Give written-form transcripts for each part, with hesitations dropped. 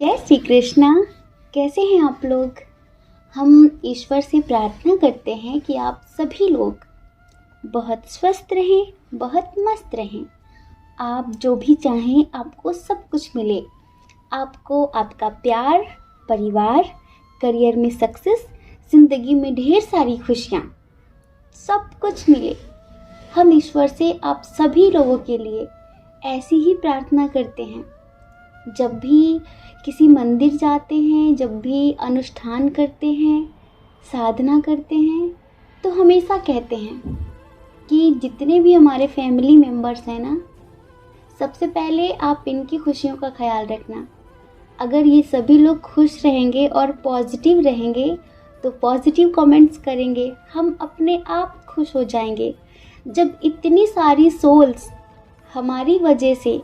जय श्री कृष्णा। कैसे हैं आप लोग। हम ईश्वर से प्रार्थना करते हैं कि आप सभी लोग बहुत स्वस्थ रहें, बहुत मस्त रहें। आप जो भी चाहें आपको सब कुछ मिले। आपको आपका प्यार, परिवार, करियर में सक्सेस, ज़िंदगी में ढेर सारी खुशियाँ, सब कुछ मिले। हम ईश्वर से आप सभी लोगों के लिए ऐसी ही प्रार्थना करते हैं। जब भी किसी मंदिर जाते हैं, जब भी अनुष्ठान करते हैं, साधना करते हैं, तो हमेशा कहते हैं कि जितने भी हमारे फैमिली मेम्बर्स हैं ना, सबसे पहले आप इनकी खुशियों का ख्याल रखना। अगर ये सभी लोग खुश रहेंगे और पॉजिटिव रहेंगे तो पॉजिटिव कमेंट्स करेंगे, हम अपने आप खुश हो जाएंगे। जब इतनी सारी सोल्स हमारी वजह से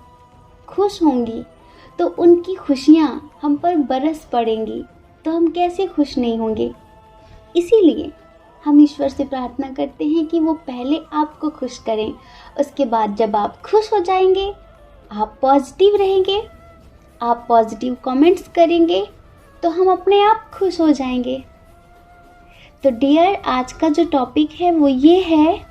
खुश होंगी तो उनकी खुशियाँ हम पर बरस पड़ेंगी, तो हम कैसे खुश नहीं होंगे। इसीलिए हम ईश्वर से प्रार्थना करते हैं कि वो पहले आपको खुश करें। उसके बाद जब आप खुश हो जाएंगे, आप पॉजिटिव रहेंगे, आप पॉजिटिव कमेंट्स करेंगे, तो हम अपने आप खुश हो जाएंगे। तो डियर, आज का जो टॉपिक है वो ये है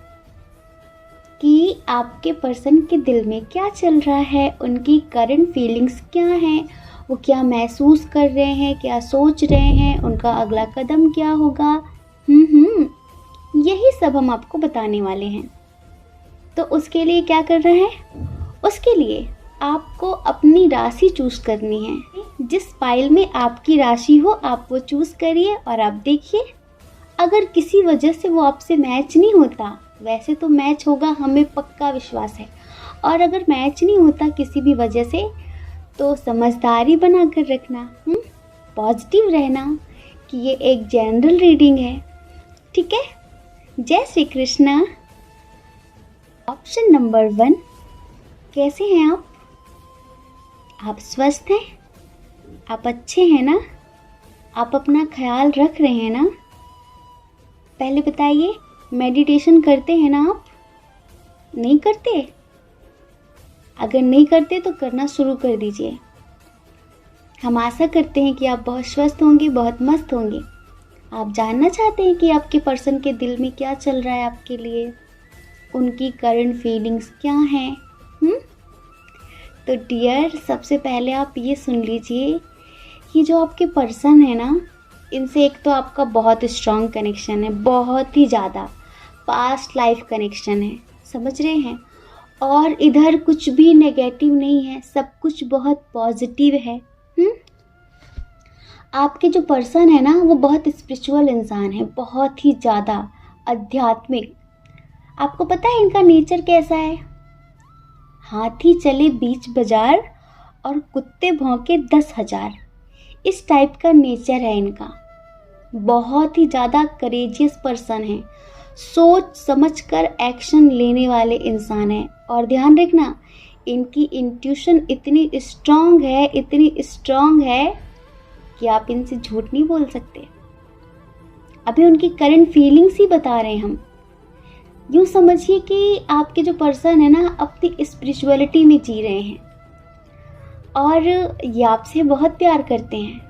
कि आपके पर्सन के दिल में क्या चल रहा है, उनकी करंट फीलिंग्स क्या हैं, वो क्या महसूस कर रहे हैं, क्या सोच रहे हैं, उनका अगला कदम क्या होगा। यही सब हम आपको बताने वाले हैं। तो उसके लिए क्या करना है, उसके लिए आपको अपनी राशि चूज़ करनी है। जिस फाइल में आपकी राशि हो आप वो चूज़ करिए और आप देखिए। अगर किसी वजह से वो आपसे मैच नहीं होता, वैसे तो मैच होगा, हमें पक्का विश्वास है, और अगर मैच नहीं होता किसी भी वजह से, तो समझदारी बना कर रखना, पॉजिटिव रहना कि ये एक जनरल रीडिंग है, ठीक है। जय श्री कृष्णा। ऑप्शन नंबर 1, कैसे हैं आप? आप स्वस्थ हैं? आप अच्छे हैं ना? आप अपना ख्याल रख रहे हैं ना? पहले बताइए, मेडिटेशन करते हैं ना आप? नहीं करते? अगर नहीं करते तो करना शुरू कर दीजिए। हम आशा करते हैं कि आप बहुत स्वस्थ होंगे, बहुत मस्त होंगे। आप जानना चाहते हैं कि आपके पर्सन के दिल में क्या चल रहा है आपके लिए, उनकी करंट फीलिंग्स क्या हैं। तो डियर, सबसे पहले आप ये सुन लीजिए कि जो आपके पर्सन है ना, इनसे एक तो आपका बहुत स्ट्रॉन्ग कनेक्शन है, बहुत ही ज़्यादा पास्ट लाइफ कनेक्शन है, समझ रहे हैं। और इधर कुछ भी नेगेटिव नहीं है, सब कुछ बहुत पॉजिटिव है। आपके जो पर्सन है ना, वो बहुत स्पिरिचुअल इंसान है, बहुत ही ज़्यादा आध्यात्मिक। आपको पता है इनका नेचर कैसा है? हाथी चले बीच बाजार और कुत्ते भौंके 10,000, इस टाइप का नेचर है इनका। बहुत ही ज़्यादा करेजियस पर्सन है, सोच समझकर एक्शन लेने वाले इंसान है। और ध्यान रखना, इनकी इंट्यूशन इतनी स्ट्रांग है, इतनी स्ट्रांग है कि आप इनसे झूठ नहीं बोल सकते। अभी उनकी करंट फीलिंग्स ही बता रहे हैं हम। यूँ समझिए कि आपके जो पर्सन है ना, अपनी स्पिरिचुअलिटी में जी रहे हैं और ये आपसे बहुत प्यार करते हैं।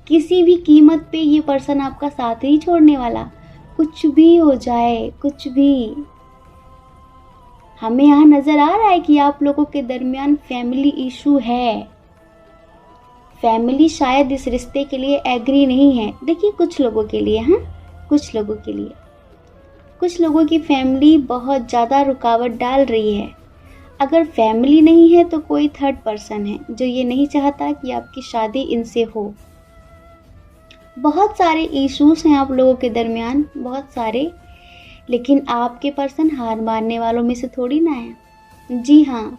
किसी भी कीमत पे ये पर्सन आपका साथ नहीं छोड़ने वाला, कुछ भी हो जाए, कुछ भी। हमें यहाँ नज़र आ रहा है कि आप लोगों के दरमियान फैमिली इशू है। फैमिली शायद इस रिश्ते के लिए एग्री नहीं है। देखिए, कुछ लोगों के लिए, कुछ लोगों के लिए, कुछ लोगों की फैमिली बहुत ज़्यादा रुकावट डाल रही है। अगर फैमिली नहीं है तो कोई थर्ड पर्सन है जो ये नहीं चाहता कि आपकी शादी इनसे हो। बहुत सारे इश्यूज हैं आप लोगों के दरमियान, बहुत सारे। लेकिन आपके पर्सन हार मानने वालों में से थोड़ी ना है। जी हाँ,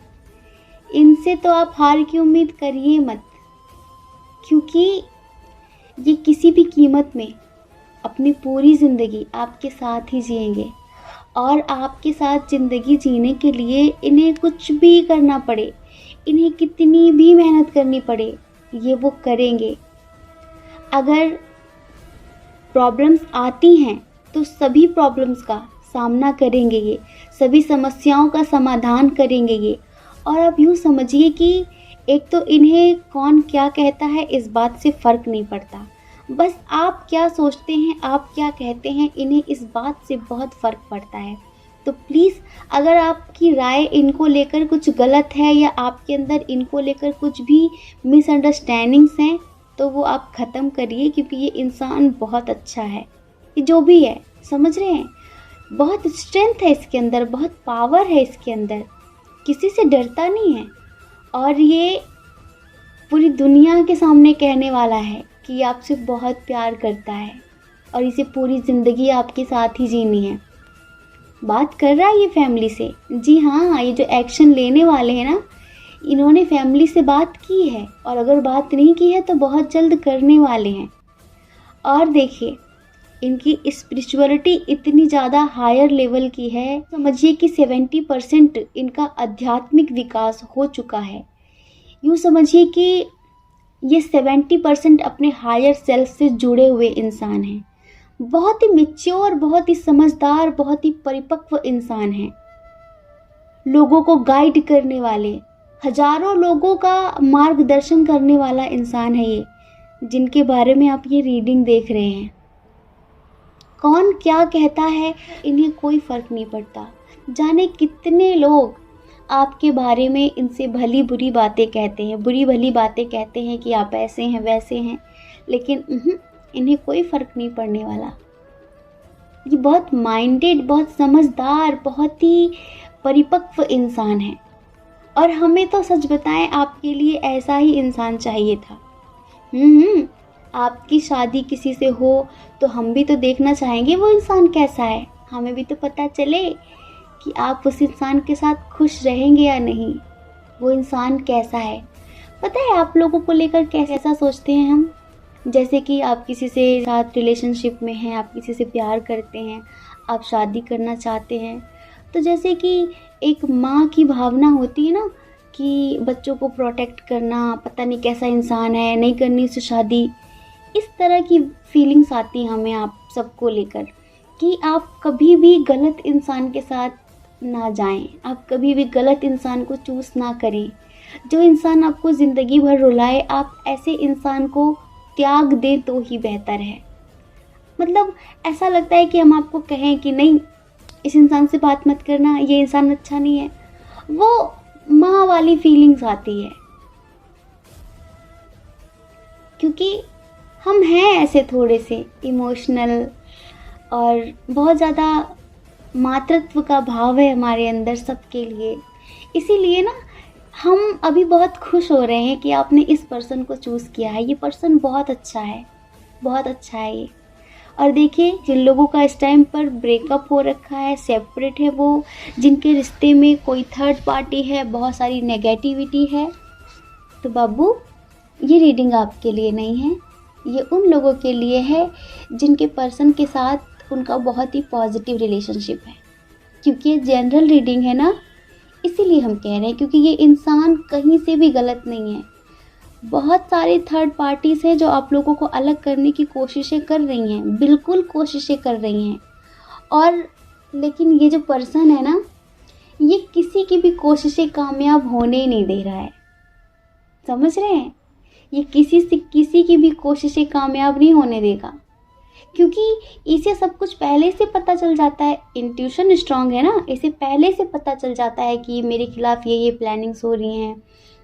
इनसे तो आप हार की उम्मीद करिए मत, क्योंकि ये किसी भी कीमत में अपनी पूरी ज़िंदगी आपके साथ ही जिएंगे। और आपके साथ ज़िंदगी जीने के लिए इन्हें कुछ भी करना पड़े, इन्हें कितनी भी मेहनत करनी पड़े, ये वो करेंगे। अगर प्रॉब्लम्स आती हैं तो सभी प्रॉब्लम्स का सामना करेंगे ये, सभी समस्याओं का समाधान करेंगे ये। और आप यूँ समझिए कि एक तो इन्हें कौन क्या कहता है इस बात से फ़र्क नहीं पड़ता, बस आप क्या सोचते हैं, आप क्या कहते हैं, इन्हें इस बात से बहुत फ़र्क पड़ता है। तो प्लीज़, अगर आपकी राय इनको लेकर कुछ गलत है या आपके अंदर इनको लेकर कुछ भी मिसअंडरस्टैंडिंग्स हैं, तो वो आप ख़त्म करिए, क्योंकि ये इंसान बहुत अच्छा है। ये जो भी है, समझ रहे हैं, बहुत स्ट्रेंथ है इसके अंदर, बहुत पावर है इसके अंदर, किसी से डरता नहीं है। और ये पूरी दुनिया के सामने कहने वाला है कि आपसे बहुत प्यार करता है और इसे पूरी ज़िंदगी आपके साथ ही जीनी है। बात कर रहा है ये फैमिली से। जी हाँ, ये जो एक्शन लेने वाले हैं ना, इन्होंने फैमिली से बात की है, और अगर बात नहीं की है तो बहुत जल्द करने वाले हैं। और देखिए, इनकी स्पिरिचुअलिटी इतनी ज़्यादा हायर लेवल की है, समझिए कि 70% इनका आध्यात्मिक विकास हो चुका है। यूँ समझिए कि ये 70% अपने हायर सेल्फ से जुड़े हुए इंसान हैं। बहुत ही मैच्योर, बहुत ही समझदार, बहुत ही परिपक्व इंसान हैं। लोगों को गाइड करने वाले, हजारों लोगों का मार्गदर्शन करने वाला इंसान है ये, जिनके बारे में आप ये रीडिंग देख रहे हैं। कौन क्या कहता है, इन्हें कोई फ़र्क नहीं पड़ता। जाने कितने लोग आपके बारे में इनसे भली बुरी बातें कहते हैं, बुरी भली बातें कहते हैं कि आप ऐसे हैं वैसे हैं, लेकिन इन्हें कोई फ़र्क नहीं पड़ने वाला। ये बहुत माइंडेड, बहुत समझदार, बहुत ही परिपक्व इंसान है। और हमें तो सच बताएं, आपके लिए ऐसा ही इंसान चाहिए था। आपकी शादी किसी से हो तो हम भी तो देखना चाहेंगे वो इंसान कैसा है, हमें भी तो पता चले कि आप उस इंसान के साथ खुश रहेंगे या नहीं, वो इंसान कैसा है। पता है आप लोगों को लेकर कैसा सोचते हैं हम, जैसे कि आप किसी से साथ रिलेशनशिप में हैं, आप किसी से प्यार करते हैं, आप शादी करना चाहते हैं, तो जैसे कि एक माँ की भावना होती है ना कि बच्चों को प्रोटेक्ट करना, पता नहीं कैसा इंसान है, नहीं करनी उससे शादी, इस तरह की फीलिंग्स आती हैं हमें आप सबको लेकर कि आप कभी भी गलत इंसान के साथ ना जाएं, आप कभी भी गलत इंसान को चूज़ ना करें। जो इंसान आपको ज़िंदगी भर रुलाए, आप ऐसे इंसान को त्याग दें तो ही बेहतर है। मतलब ऐसा लगता है कि हम आपको कहें कि नहीं, इस इंसान से बात मत करना, ये इंसान अच्छा नहीं है, वो माँ वाली फीलिंग्स आती है। क्योंकि हम हैं ऐसे थोड़े से इमोशनल, और बहुत ज़्यादा मातृत्व का भाव है हमारे अंदर सबके लिए। इसीलिए ना हम अभी बहुत खुश हो रहे हैं कि आपने इस पर्सन को चूज़ किया है। ये पर्सन बहुत अच्छा है, बहुत अच्छा है ये। और देखिए, जिन लोगों का इस टाइम पर ब्रेकअप हो रखा है, सेपरेट है, वो जिनके रिश्ते में कोई थर्ड पार्टी है, बहुत सारी नेगेटिविटी है, तो बाबू ये रीडिंग आपके लिए नहीं है। ये उन लोगों के लिए है जिनके पर्सन के साथ उनका बहुत ही पॉजिटिव रिलेशनशिप है। क्योंकि ये जनरल रीडिंग है ना, इसीलिए हम कह रहे हैं, क्योंकि ये इंसान कहीं से भी गलत नहीं है। बहुत सारे थर्ड पार्टीज़ हैं जो आप लोगों को अलग करने की कोशिशें कर रही हैं, बिल्कुल कोशिशें कर रही हैं। और लेकिन ये जो पर्सन है ना, ये किसी की भी कोशिशें कामयाब होने ही नहीं दे रहा है। समझ रहे हैं? ये किसी की भी कोशिशें कामयाब नहीं होने देगा, क्योंकि इसे सब कुछ पहले से पता चल जाता है। इंट्यूशन स्ट्रांग है ना, इसे पहले से पता चल जाता है कि मेरे खिलाफ ये प्लानिंग्स हो रही हैं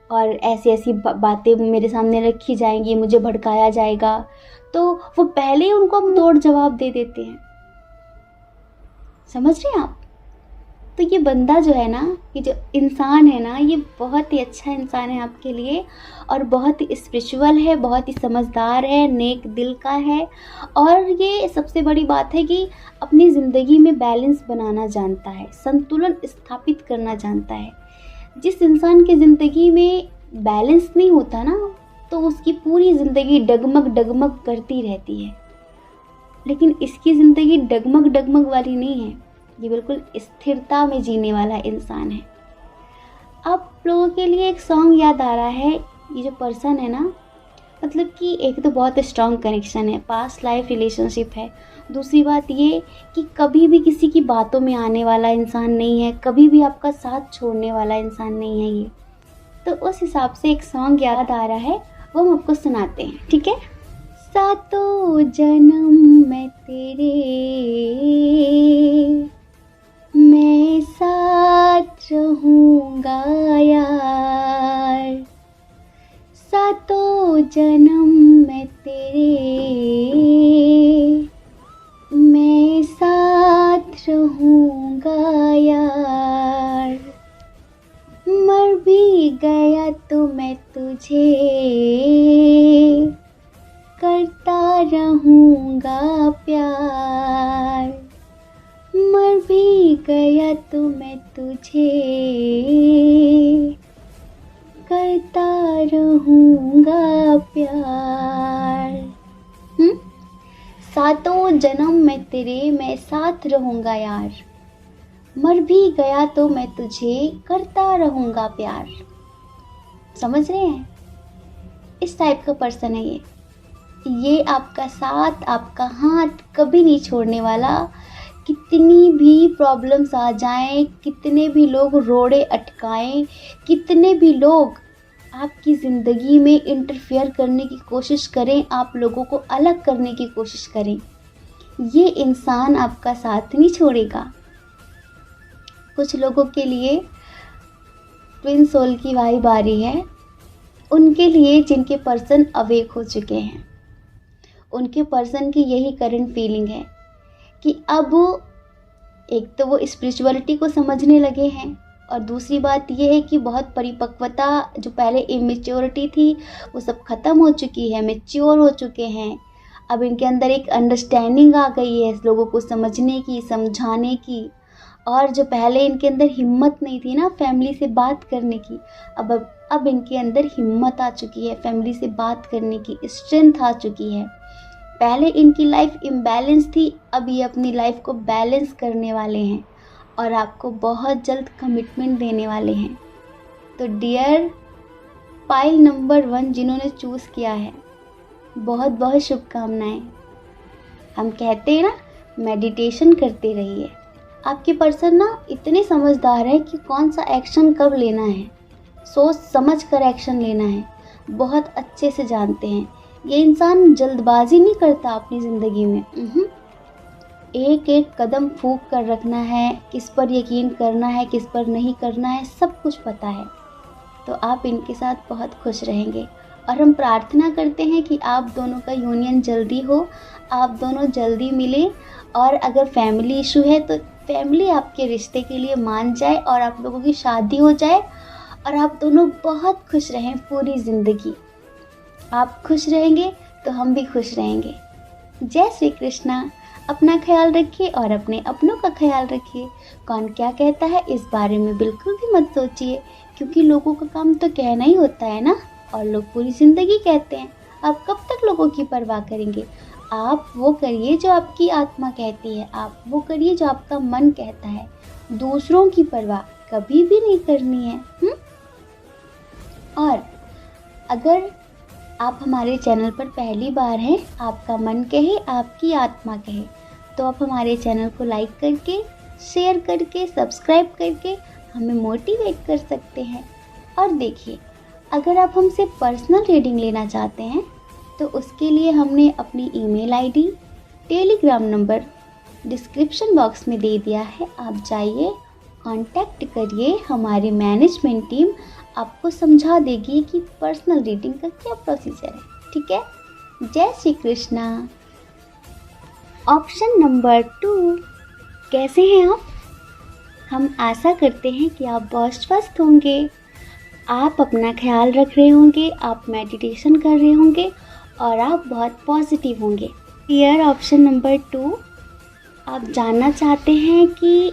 और ऐसी ऐसी बातें मेरे सामने रखी जाएंगी, मुझे भड़काया जाएगा, तो वो पहले ही उनको हम तोड़ जवाब दे देते हैं। समझ रहे हैं आप? तो ये बंदा जो है ना, ये जो इंसान है ना, ये बहुत ही अच्छा इंसान है आपके लिए, और बहुत ही स्पिरिचुअल है, बहुत ही समझदार है, नेक दिल का है। और ये सबसे बड़ी बात है कि अपनी ज़िंदगी में बैलेंस बनाना जानता है, संतुलन स्थापित करना जानता है। जिस इंसान की ज़िंदगी में बैलेंस नहीं होता ना, तो उसकी पूरी ज़िंदगी डगमग डगमग करती रहती है। लेकिन इसकी ज़िंदगी डगमग डगमग वाली नहीं है, ये बिल्कुल स्थिरता में जीने वाला इंसान है। आप लोगों के लिए एक सॉन्ग याद आ रहा है। ये जो पर्सन है ना, मतलब कि एक तो बहुत स्ट्रॉन्ग कनेक्शन है, पास्ट लाइफ रिलेशनशिप है। दूसरी बात ये कि कभी भी किसी की बातों में आने वाला इंसान नहीं है, कभी भी आपका साथ छोड़ने वाला इंसान नहीं है ये। तो उस हिसाब से एक सॉन्ग याद आ रहा है, वो हम आपको सुनाते हैं, ठीक है। सातों जन्म में तेरे मैं साथ रहूँगा यार, सातों जन्म में तेरे मैं साथ रहूँगा यार, मर भी गया तो मैं तुझे करता रहूँगा प्यार, मर भी गया तो मैं तुझे करता रहूँगा प्यार। सातों जन्म में तेरे मैं साथ रहूँगा यार, मर भी गया तो मैं तुझे करता रहूँगा प्यार। समझ रहे हैं? इस टाइप का पर्सन है ये आपका साथ, आपका हाथ कभी नहीं छोड़ने वाला। कितनी भी प्रॉब्लम्स आ जाएं, कितने भी लोग रोड़े अटकाएं, कितने भी लोग आपकी ज़िंदगी में इंटरफेयर करने की कोशिश करें, आप लोगों को अलग करने की कोशिश करें, ये इंसान आपका साथ नहीं छोड़ेगा। कुछ लोगों के लिए ट्विन सोल की वाइब आ रही है, उनके लिए जिनके पर्सन अवेक हो चुके हैं, उनके पर्सन की यही करंट फीलिंग है कि अब एक तो वो स्पिरिचुअलिटी को समझने लगे हैं, और दूसरी बात ये है कि बहुत परिपक्वता, जो पहले इमेच्योरिटी थी वो सब ख़त्म हो चुकी है, मैच्योर हो चुके हैं। अब इनके अंदर एक अंडरस्टैंडिंग आ गई है लोगों को समझने की, समझाने की। और जो पहले इनके अंदर हिम्मत नहीं थी ना फैमिली से बात करने की, अब इनके अंदर हिम्मत आ चुकी है, फैमिली से बात करने की स्ट्रेंथ आ चुकी है। पहले इनकी लाइफ इम्बैलेंस थी, अब ये अपनी लाइफ को बैलेंस करने वाले हैं और आपको बहुत जल्द कमिटमेंट देने वाले हैं। तो डियर पाइल नंबर 1 जिन्होंने चूज़ किया है, बहुत बहुत शुभकामनाएं। हम कहते हैं ना, मेडिटेशन करते रहिए। आपके पर्सन ना इतने समझदार है कि कौन सा एक्शन कब लेना है, सोच समझ कर एक्शन लेना है, बहुत अच्छे से जानते हैं। ये इंसान जल्दबाजी नहीं करता अपनी ज़िंदगी में। एक एक कदम फूंक कर रखना है, किस पर यकीन करना है, किस पर नहीं करना है, सब कुछ पता है। तो आप इनके साथ बहुत खुश रहेंगे और हम प्रार्थना करते हैं कि आप दोनों का यूनियन जल्दी हो, आप दोनों जल्दी मिले। और अगर फैमिली इशू है तो फैमिली आपके रिश्ते के लिए मान जाए और आप लोगों की शादी हो जाए और आप दोनों बहुत खुश रहें पूरी ज़िंदगी। आप खुश रहेंगे तो हम भी खुश रहेंगे। जय श्री कृष्णा। अपना ख्याल रखिए और अपने अपनों का ख्याल रखिए। कौन क्या कहता है इस बारे में बिल्कुल भी मत सोचिए, क्योंकि लोगों का काम तो कहना ही होता है ना, और लोग पूरी ज़िंदगी कहते हैं। आप कब तक लोगों की परवाह करेंगे? आप वो करिए जो आपकी आत्मा कहती है, आप वो करिए जो आपका मन कहता है। दूसरों की परवाह कभी भी नहीं करनी है। और अगर आप हमारे चैनल पर पहली बार हैं, आपका मन कहे, आपकी आत्मा कहे, तो आप हमारे चैनल को लाइक करके, शेयर करके, सब्सक्राइब करके हमें मोटिवेट कर सकते हैं। और देखिए, अगर आप हमसे पर्सनल रीडिंग लेना चाहते हैं तो उसके लिए हमने अपनी email ID, Telegram number description box में दे दिया है। आप जाइए, कांटेक्ट करिए, हमारी मैनेजमेंट टीम आपको समझा देगी कि पर्सनल रीडिंग का क्या प्रोसीजर है। ठीक है? जय श्री कृष्णा। ऑप्शन नंबर 2, कैसे हैं आप? हम आशा करते हैं कि आप बहुत स्वस्थ होंगे, आप अपना ख्याल रख रहे होंगे, आप मेडिटेशन कर रहे होंगे और आप बहुत पॉजिटिव होंगे। डियर ऑप्शन नंबर 2, आप जानना चाहते हैं कि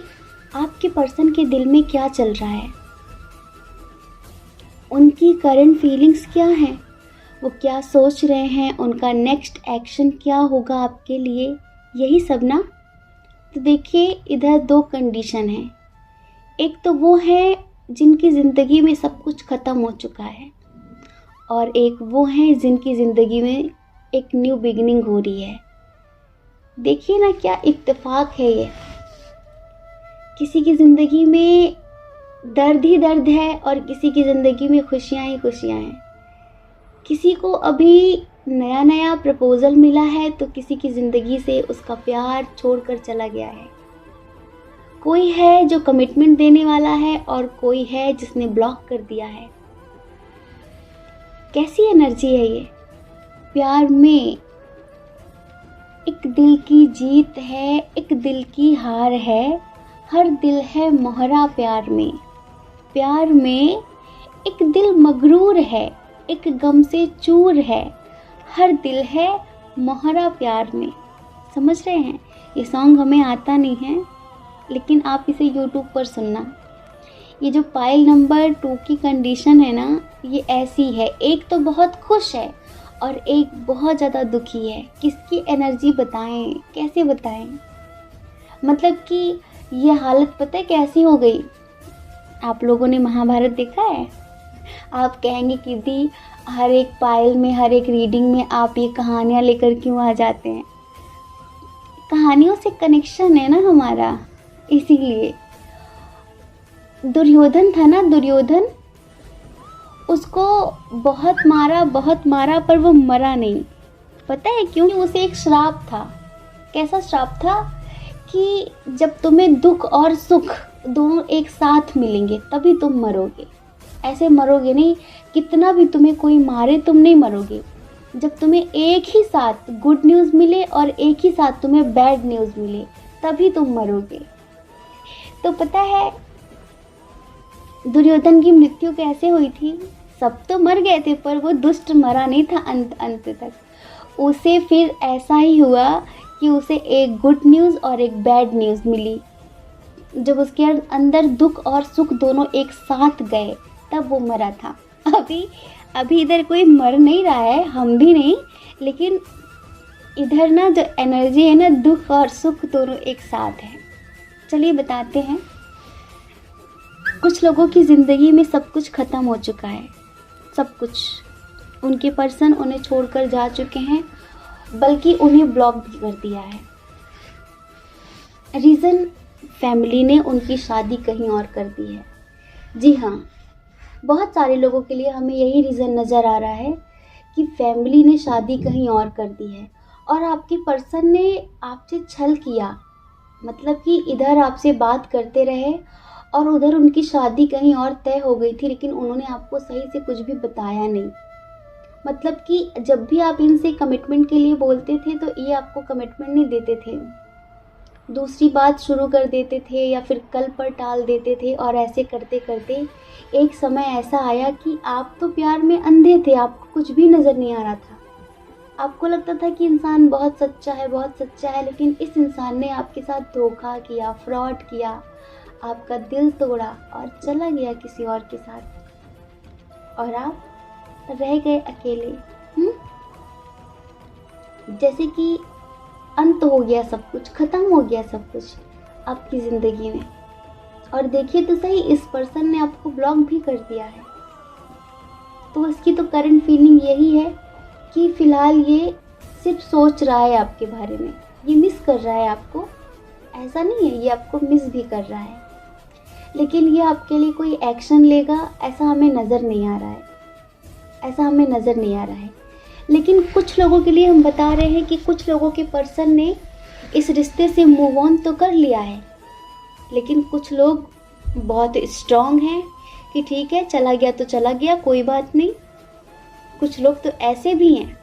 आपके पर्सन के दिल में क्या चल रहा है, उनकी करंट फीलिंग्स क्या हैं, वो क्या सोच रहे हैं, उनका नेक्स्ट एक्शन क्या होगा आपके लिए, यही सब ना। तो देखिए, इधर 2 कंडीशन हैं। एक तो वो है जिनकी ज़िंदगी में सब कुछ ख़त्म हो चुका है, और एक वो हैं जिनकी ज़िंदगी में एक न्यू बिगिनिंग हो रही है। देखिए ना, क्या इत्तेफाक है ये। किसी की ज़िंदगी में दर्द ही दर्द है और किसी की ज़िंदगी में खुशियाँ ही खुशियाँ हैं। किसी को अभी नया नया प्रपोज़ल मिला है तो किसी की ज़िंदगी से उसका प्यार छोड़कर चला गया है। कोई है जो कमिटमेंट देने वाला है और कोई है जिसने ब्लॉक कर दिया है। कैसी एनर्जी है ये? प्यार में एक दिल की जीत है, एक दिल की हार है, हर दिल है मोहरा प्यार में। प्यार में एक दिल मगरूर है, एक गम से चूर है, हर दिल है मोहरा प्यार में। समझ रहे हैं? ये सॉन्ग हमें आता नहीं है, लेकिन आप इसे यूट्यूब पर सुनना। ये जो पाइल नंबर 2 की कंडीशन है ना, ये ऐसी है। एक तो बहुत खुश है और एक बहुत ज़्यादा दुखी है। किसकी एनर्जी बताएं, कैसे बताएं? मतलब कि ये हालत पता है कैसी हो गई? आप लोगों ने महाभारत देखा है? आप कहेंगे कि दी हर एक पाइल में, हर एक रीडिंग में आप ये कहानियाँ लेकर क्यों आ जाते हैं? कहानियों से कनेक्शन है ना हमारा, इसीलिए। दुर्योधन था ना, दुर्योधन, उसको बहुत मारा पर वो मरा नहीं। पता है क्यों? उसे एक श्राप था। कैसा श्राप था? कि जब तुम्हें दुख और सुख दोनों एक साथ मिलेंगे तभी तुम मरोगे। ऐसे मरोगे नहीं, कितना भी तुम्हें कोई मारे तुम नहीं मरोगे। जब तुम्हें एक ही साथ गुड न्यूज़ मिले और एक ही साथ तुम्हें बैड न्यूज़ मिले तभी तुम मरोगे। तो पता है दुर्योधन की मृत्यु कैसे हुई थी? सब तो मर गए थे पर वो दुष्ट मरा नहीं था अंत तक। उसे फिर ऐसा ही हुआ कि उसे एक गुड न्यूज़ और एक बैड न्यूज़ मिली। जब उसके अंदर दुख और सुख दोनों एक साथ गए तब वो मरा था। अभी इधर कोई मर नहीं रहा है, हम भी नहीं, लेकिन इधर ना जो एनर्जी है ना, दुख और सुख दोनों एक साथ है। चलिए बताते हैं। कुछ लोगों की ज़िंदगी में सब कुछ ख़त्म हो चुका है, सब कुछ। उनके पर्सन उन्हें छोड़कर जा चुके हैं, बल्कि उन्हें ब्लॉक भी कर दिया है। रीज़न, फैमिली ने उनकी शादी कहीं और कर दी है। जी हाँ, बहुत सारे लोगों के लिए हमें यही रीज़न नज़र आ रहा है कि फैमिली ने शादी कहीं और कर दी है और आपके पर्सन ने आपसे छल किया। मतलब कि इधर आपसे बात करते रहे और उधर उनकी शादी कहीं और तय हो गई थी, लेकिन उन्होंने आपको सही से कुछ भी बताया नहीं। मतलब कि जब भी आप इनसे कमिटमेंट के लिए बोलते थे तो ये आपको कमिटमेंट नहीं देते थे, दूसरी बात शुरू कर देते थे या फिर कल पर टाल देते थे। और ऐसे करते करते एक समय ऐसा आया कि आप तो प्यार में अंधे थे, आपको कुछ भी नज़र नहीं आ रहा था। आपको लगता था कि इंसान बहुत सच्चा है, बहुत सच्चा है, लेकिन इस इंसान ने आपके साथ धोखा किया, फ्रॉड किया, आपका दिल तोड़ा और चला गया किसी और के साथ, और आप रह गए अकेले। जैसे कि अंत हो गया, सब कुछ ख़त्म हो गया, सब कुछ आपकी ज़िंदगी में। और देखिए तो सही, इस पर्सन ने आपको ब्लॉक भी कर दिया है। तो इसकी तो करंट फीलिंग यही है कि फ़िलहाल ये सिर्फ सोच रहा है आपके बारे में, ये मिस कर रहा है आपको। ऐसा नहीं है, ये आपको मिस भी कर रहा है, लेकिन ये आपके लिए कोई एक्शन लेगा ऐसा हमें नज़र नहीं आ रहा है, ऐसा हमें नज़र नहीं आ रहा है। लेकिन कुछ लोगों के लिए हम बता रहे हैं कि कुछ लोगों के पर्सन ने इस रिश्ते से मूव ऑन तो कर लिया है, लेकिन कुछ लोग बहुत स्ट्रॉन्ग हैं कि ठीक है, चला गया तो चला गया, कोई बात नहीं। कुछ लोग तो ऐसे भी हैं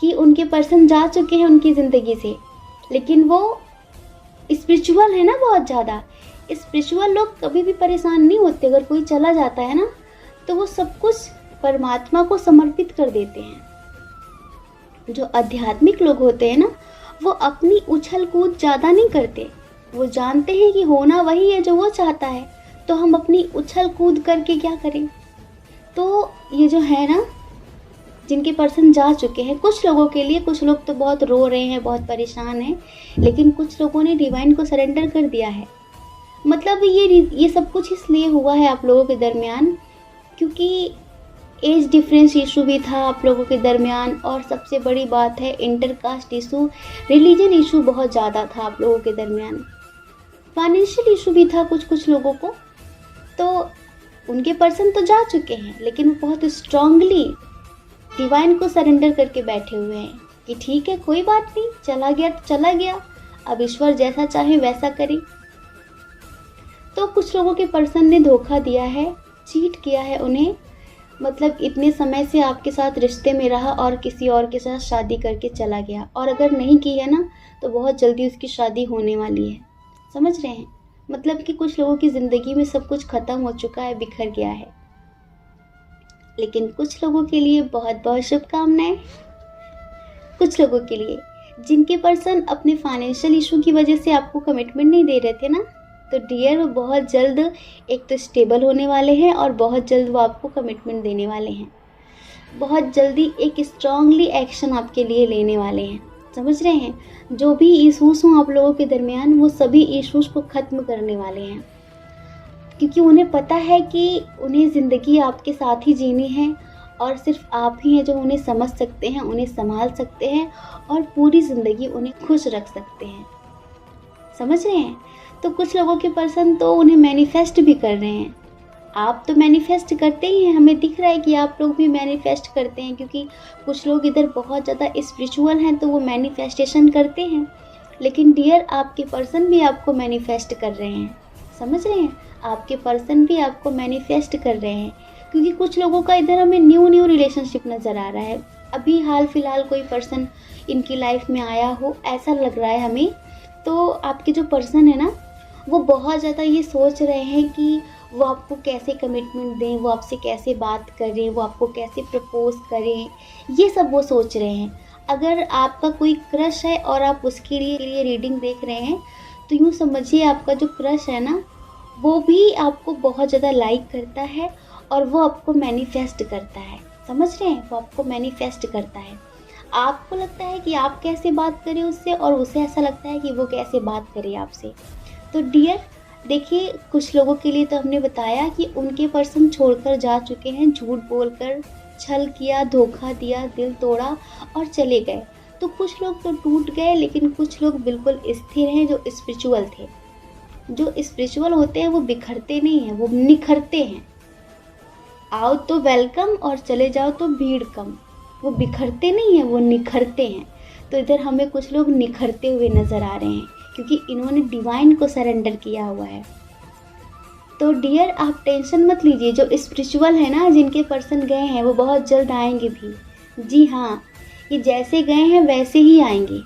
कि उनके पर्सन जा चुके हैं उनकी ज़िंदगी से, लेकिन वो स्पिरिचुअल है ना बहुत ज़्यादा। स्पिरिचुअल लोग कभी भी परेशान नहीं होते। अगर कोई चला जाता है ना तो वो सब कुछ परमात्मा को समर्पित कर देते हैं। जो आध्यात्मिक लोग होते हैं ना, वो अपनी उछल कूद ज़्यादा नहीं करते। वो जानते हैं कि होना वही है जो वो चाहता है, तो हम अपनी उछल कूद करके क्या करें। तो ये जो है ना, जिनके पर्सन जा चुके हैं, कुछ लोगों के लिए, कुछ लोग तो बहुत रो रहे हैं, बहुत परेशान हैं, लेकिन कुछ लोगों ने डिवाइन को सरेंडर कर दिया है। मतलब ये सब कुछ इसलिए हुआ है आप लोगों के दरमियान क्योंकि एज डिफरेंस इशू भी था आप लोगों के दरमियान, और सबसे बड़ी बात है इंटरकास्ट इशू, रिलीजन इशू बहुत ज़्यादा था आप लोगों के दरमियान। फाइनेंशियल इशू भी था कुछ लोगों को, तो उनके पर्सन तो जा चुके हैं, लेकिन वो बहुत स्ट्रांगली डिवाइन को सरेंडर करके बैठे हुए हैं कि ठीक है, कोई बात नहीं, चला गया तो चला गया, अब ईश्वर जैसा चाहे वैसा करे। तो कुछ लोगों के पर्सन ने धोखा दिया है, चीट किया है उन्हें, मतलब इतने समय से आपके साथ रिश्ते में रहा और किसी और के साथ शादी करके चला गया, और अगर नहीं की है ना तो बहुत जल्दी उसकी शादी होने वाली है। समझ रहे हैं? मतलब कि कुछ लोगों की ज़िंदगी में सब कुछ ख़त्म हो चुका है, बिखर गया है। लेकिन कुछ लोगों के लिए बहुत बहुत शुभकामनाएं। कुछ लोगों के लिए जिनके पर्सन अपने फाइनेंशियल इशू की वजह से आपको कमिटमेंट नहीं दे रहे थे ना, तो डियर वो बहुत जल्द एक तो स्टेबल होने वाले हैं और बहुत जल्द वो आपको कमिटमेंट देने वाले हैं। बहुत जल्दी एक स्ट्रांगली एक्शन आपके लिए लेने वाले हैं। समझ रहे हैं? जो भी इशूज़ हों आप लोगों के दरमियान, वो सभी इशूज़ को ख़त्म करने वाले हैं, क्योंकि उन्हें पता है कि उन्हें ज़िंदगी आपके साथ ही जीनी है और सिर्फ आप ही हैं जो उन्हें समझ सकते हैं, उन्हें संभाल सकते हैं और पूरी ज़िंदगी उन्हें खुश रख सकते हैं। समझ रहे हैं? तो कुछ लोगों के पर्सन तो उन्हें मैनिफेस्ट भी कर रहे हैं। आप तो मैनिफेस्ट करते ही हैं, हमें दिख रहा है कि आप लोग भी मैनिफेस्ट करते हैं, क्योंकि कुछ लोग इधर बहुत ज़्यादा स्पिरिचुअल हैं तो वो मैनिफेस्टेशन करते हैं। लेकिन डियर आपके पर्सन भी आपको मैनिफेस्ट कर रहे हैं। समझ रहे हैं? आपके पर्सन भी आपको मैनिफेस्ट कर रहे हैं, क्योंकि कुछ लोगों का इधर हमें न्यू रिलेशनशिप नज़र आ रहा है। अभी हाल फिलहाल कोई पर्सन इनकी लाइफ में आया हो, ऐसा लग रहा है हमें। तो आपके जो पर्सन है ना, वो बहुत ज़्यादा ये सोच रहे हैं कि वो आपको कैसे कमिटमेंट दें, वो आपसे कैसे बात करें, वो आपको कैसे प्रपोज करें, ये सब वो सोच रहे हैं। अगर आपका कोई क्रश है और आप उसके लिए रीडिंग देख रहे हैं, तो यूँ समझिए आपका जो क्रश है ना, वो भी आपको बहुत ज़्यादा लाइक करता है और वो आपको मैनिफेस्ट करता है। समझ रहे हैं? वो आपको मैनिफेस्ट करता है। आपको लगता है कि आप कैसे बात करें उससे, और उसे ऐसा लगता है कि वो कैसे बात करे आपसे। तो डियर देखिए, कुछ लोगों के लिए तो हमने बताया कि उनके पर्सन छोड़कर जा चुके हैं, झूठ बोलकर, छल किया, धोखा दिया, दिल तोड़ा और चले गए। तो कुछ लोग तो टूट गए, लेकिन कुछ लोग बिल्कुल स्थिर हैं जो स्पिरिचुअल थे। जो स्पिरिचुअल होते हैं वो बिखरते नहीं हैं, वो निखरते हैं। आओ तो वेलकम और चले जाओ तो भीड़ कम। वो बिखरते नहीं हैं, वो निखरते हैं। तो इधर हमें कुछ लोग निखरते हुए नज़र आ रहे हैं, क्योंकि इन्होंने डिवाइन को सरेंडर किया हुआ है। तो डियर आप टेंशन मत लीजिए, जो स्पिरिचुअल है ना, जिनके पर्सन गए हैं, वो बहुत जल्द आएंगे भी। जी हाँ, ये जैसे गए हैं वैसे ही आएंगे,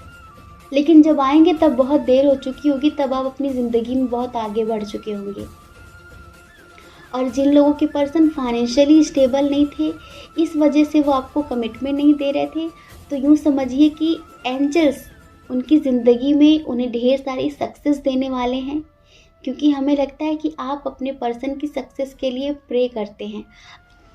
लेकिन जब आएंगे तब बहुत देर हो चुकी होगी, तब आप अपनी ज़िंदगी में बहुत आगे बढ़ चुके होंगे। और जिन लोगों के पर्सन फाइनेंशियली स्टेबल नहीं थे, इस वजह से वो आपको कमिटमेंट नहीं दे रहे थे, तो यूँ समझिए कि एंजल्स उनकी ज़िंदगी में उन्हें ढेर सारी सक्सेस देने वाले हैं, क्योंकि हमें लगता है कि आप अपने पर्सन की सक्सेस के लिए प्रे करते हैं।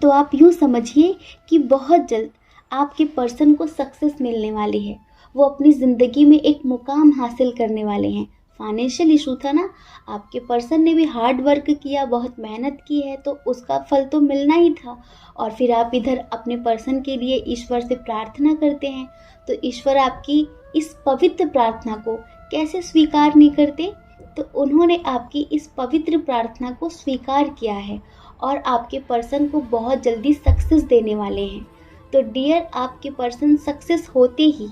तो आप यूँ समझिए कि बहुत जल्द आपके पर्सन को सक्सेस मिलने वाली है, वो अपनी ज़िंदगी में एक मुकाम हासिल करने वाले हैं। फाइनेंशियल इशू था ना, आपके पर्सन ने भी हार्ड वर्क किया, बहुत मेहनत की है, तो उसका फल तो मिलना ही था। और फिर आप इधर अपने पर्सन के लिए ईश्वर से प्रार्थना करते हैं, तो ईश्वर आपकी इस पवित्र प्रार्थना को कैसे स्वीकार नहीं करते। तो उन्होंने आपकी इस पवित्र प्रार्थना को स्वीकार किया है और आपके पर्सन को बहुत जल्दी सक्सेस देने वाले हैं। तो डियर आपके पर्सन सक्सेस होते ही,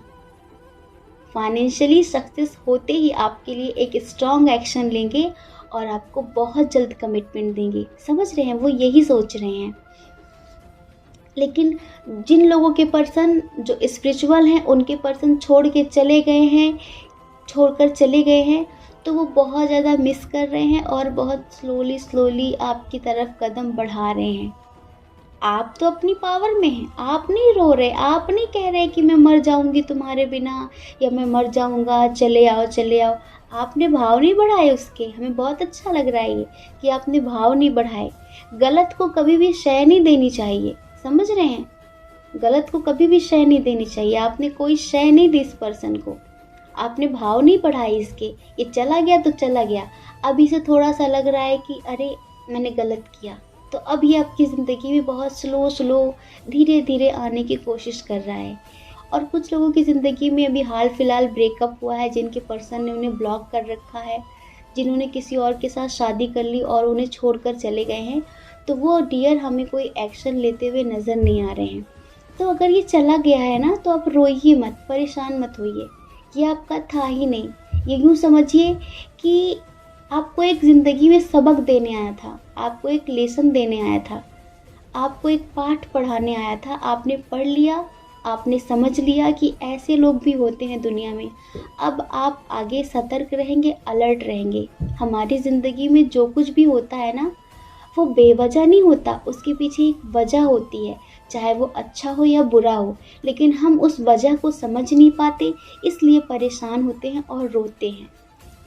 फाइनेंशियली सक्सेस होते ही आपके लिए एक स्ट्रॉन्ग एक्शन लेंगे और आपको बहुत जल्द कमिटमेंट देंगे। समझ रहे हैं? वो यही सोच रहे हैं। लेकिन जिन लोगों के पर्सन जो स्पिरिचुअल हैं, उनके पर्सन छोड़कर चले गए हैं, तो वो बहुत ज़्यादा मिस कर रहे हैं और बहुत स्लोली आपकी तरफ कदम बढ़ा रहे हैं। आप तो अपनी पावर में हैं, आप नहीं रो रहे, आप नहीं कह रहे कि मैं मर जाऊंगी तुम्हारे बिना या मैं मर जाऊंगा, चले आओ। आपने भाव नहीं बढ़ाए उसके। हमें बहुत अच्छा लग रहा है ये कि आपने भाव नहीं बढ़ाए। गलत को कभी भी शय नहीं देनी चाहिए। समझ रहे हैं? गलत को कभी भी शय नहीं देनी चाहिए। आपने कोई शय नहीं दी इस पर्सन को, आपने भाव नहीं बढ़ाए इसके। ये चला गया तो चला गया। अब इसे थोड़ा सा लग रहा है कि अरे मैंने गलत किया, तो अब ये आपकी ज़िंदगी में बहुत स्लो धीरे आने की कोशिश कर रहा है। और कुछ लोगों की ज़िंदगी में अभी हाल फिलहाल ब्रेकअप हुआ है, जिनके पर्सन ने उन्हें ब्लॉक कर रखा है, जिन्होंने किसी और के साथ शादी कर ली और उन्हें छोड़कर चले गए हैं, तो वो डियर हमें कोई एक्शन लेते हुए नज़र नहीं आ रहे हैं। तो अगर ये चला गया है ना, तो आप रोइए मत, परेशान मत होइए, ये आपका था ही नहीं। ये यूँ समझिए कि आपको एक ज़िंदगी में सबक देने आया था, आपको एक लेसन देने आया था, आपको एक पाठ पढ़ाने आया था। आपने पढ़ लिया, आपने समझ लिया कि ऐसे लोग भी होते हैं दुनिया में। अब आप आगे सतर्क रहेंगे, अलर्ट रहेंगे। हमारी ज़िंदगी में जो कुछ भी होता है ना, वो बेवजह नहीं होता, उसके पीछे एक वजह होती है, चाहे वो अच्छा हो या बुरा हो। लेकिन हम उस वजह को समझ नहीं पाते, इसलिए परेशान होते हैं और रोते हैं।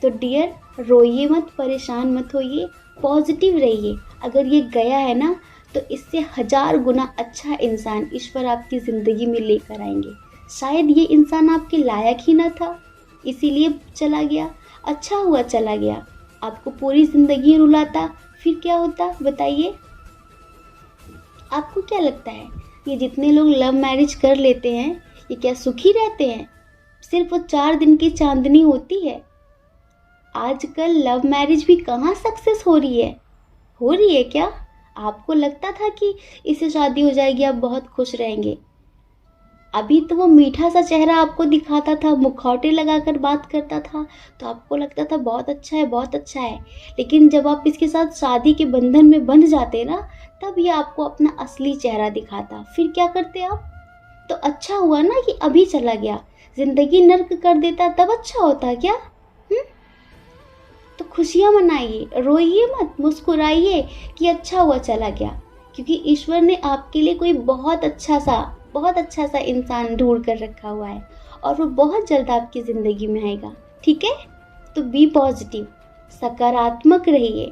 तो डियर, रोइए मत, परेशान मत होइए, पॉजिटिव रहिए। अगर ये गया है ना, तो इससे 1000 गुना अच्छा इंसान ईश्वर आपकी ज़िंदगी में लेकर आएंगे। शायद ये इंसान आपके लायक ही ना था, इसीलिए चला गया। अच्छा हुआ चला गया, आपको पूरी ज़िंदगी रुलाता, फिर क्या होता बताइए। आपको क्या लगता है, ये जितने लोग लव मैरिज कर लेते हैं, ये क्या सुखी रहते हैं? सिर्फ वो 4 दिन की चांदनी होती है। आजकल लव मैरिज भी कहाँ सक्सेस हो रही है क्या? आपको लगता था कि इससे शादी हो जाएगी, आप बहुत खुश रहेंगे। अभी तो वो मीठा सा चेहरा आपको दिखाता था, मुखौटे लगाकर बात करता था, तो आपको लगता था बहुत अच्छा है, बहुत अच्छा है। लेकिन जब आप इसके साथ शादी के बंधन में बंध जाते ना, तब ये आपको अपना असली चेहरा दिखाता। फिर क्या करते आप? तो अच्छा हुआ ना कि अभी चला गया। जिंदगी नर्क कर देता तब अच्छा होता क्या? तो खुशियाँ मनाइए, रोइए मत, मुस्कुराइए कि अच्छा हुआ चला गया, क्योंकि ईश्वर ने आपके लिए कोई बहुत अच्छा सा इंसान ढूंढ कर रखा हुआ है, और वो बहुत जल्द आपकी ज़िंदगी में आएगा। ठीक है? तो बी पॉजिटिव, सकारात्मक रहिए,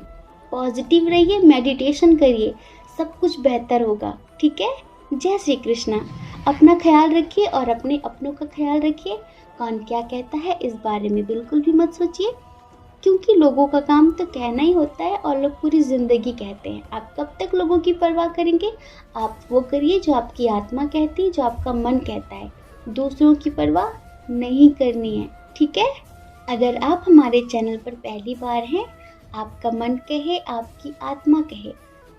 पॉजिटिव रहिए, मेडिटेशन करिए, सब कुछ बेहतर होगा। ठीक है? जय श्री कृष्णा। अपना ख्याल रखिए और अपने अपनों का ख्याल रखिए। कौन क्या कहता है इस बारे में बिल्कुल भी मत सोचिए, क्योंकि लोगों का काम तो कहना ही होता है और लोग पूरी ज़िंदगी कहते हैं। आप कब तक लोगों की परवाह करेंगे? आप वो करिए जो आपकी आत्मा कहती है, जो आपका मन कहता है। दूसरों की परवाह नहीं करनी है। ठीक है? अगर आप हमारे चैनल पर पहली बार हैं, आपका मन कहे, आपकी आत्मा कहे,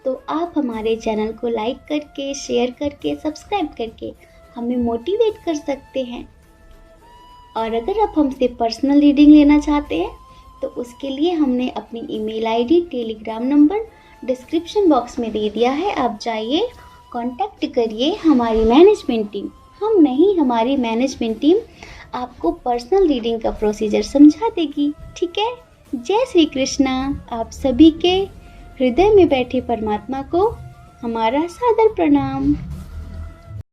तो आप हमारे चैनल को लाइक करके, शेयर करके, सब्सक्राइब करके हमें मोटिवेट कर सकते हैं। और अगर आप हमसे पर्सनल रीडिंग लेना चाहते हैं, तो उसके लिए हमने अपनी email ID, Telegram number description box में दे दिया है। आप जाइए, कांटेक्ट करिए हमारी मैनेजमेंट टीम। हमारी मैनेजमेंट टीम आपको पर्सनल रीडिंग का प्रोसीजर समझा देगी। ठीक है? जय श्री कृष्णा। आप सभी के हृदय में बैठे परमात्मा को हमारा सादर प्रणाम।